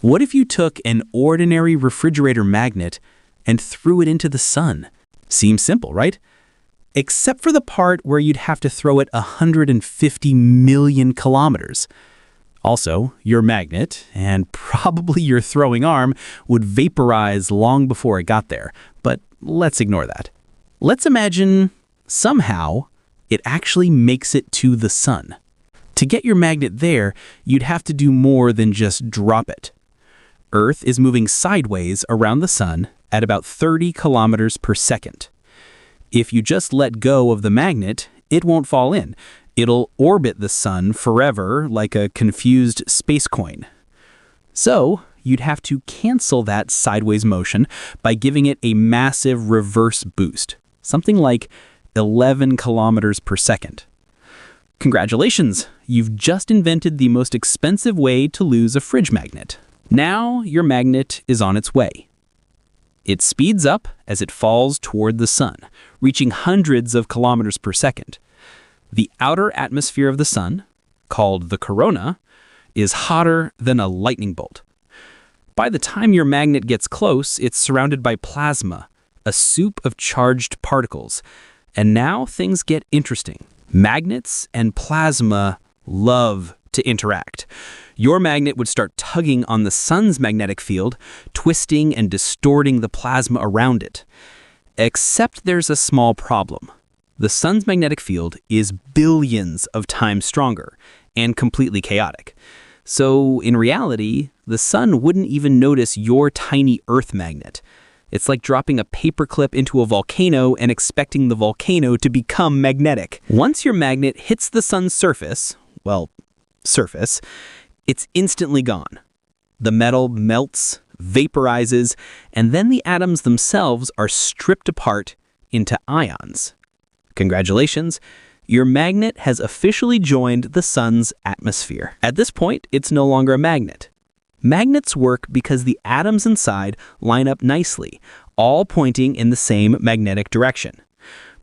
What if you took an ordinary refrigerator magnet and threw it into the sun? Seems simple, right? Except for the part where you'd have to throw it 150 million kilometers. Also, your magnet, and probably your throwing arm, would vaporize long before it got there, but let's ignore that. Let's imagine, somehow, it actually makes it to the sun. To get your magnet there, you'd have to do more than just drop it. Earth is moving sideways around the sun at about 30 kilometers per second. If you just let go of the magnet, it won't fall in. It'll orbit the sun forever like a confused space coin. So, you'd have to cancel that sideways motion by giving it a massive reverse boost, something like 11 kilometers per second. Congratulations, you've just invented the most expensive way to lose a fridge magnet. Now your magnet is on its way. It speeds up as it falls toward the sun, reaching hundreds of kilometers per second. The outer atmosphere of the sun, called the corona, is hotter than a lightning bolt. By the time your magnet gets close, it's surrounded by plasma, a soup of charged particles. And now things get interesting. Magnets and plasma love to interact. Your magnet would start tugging on the sun's magnetic field, twisting and distorting the plasma around it. Except there's a small problem. The sun's magnetic field is billions of times stronger and completely chaotic. So, in reality, the sun wouldn't even notice your tiny Earth magnet. It's like dropping a paperclip into a volcano and expecting the volcano to become magnetic. Once your magnet hits the sun's surface, it's instantly gone. The metal melts, vaporizes, and then the atoms themselves are stripped apart into ions. Congratulations, your magnet has officially joined the sun's atmosphere. At this point, it's no longer a magnet. Magnets work because the atoms inside line up nicely, all pointing in the same magnetic direction.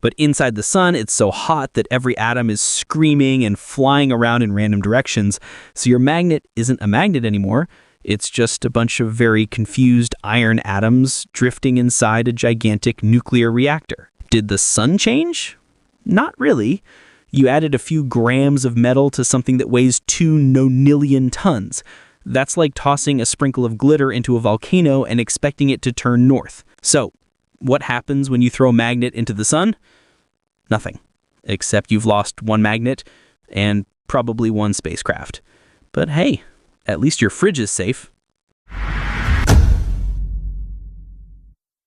But inside the sun, it's so hot that every atom is screaming and flying around in random directions, so your magnet isn't a magnet anymore. It's just a bunch of very confused iron atoms drifting inside a gigantic nuclear reactor. Did the sun change? Not really. You added a few grams of metal to something that weighs 2 nonillion tons. That's like tossing a sprinkle of glitter into a volcano and expecting it to turn north. So, what happens when you throw a magnet into the sun? Nothing. Except you've lost one magnet and probably one spacecraft. But hey, at least your fridge is safe.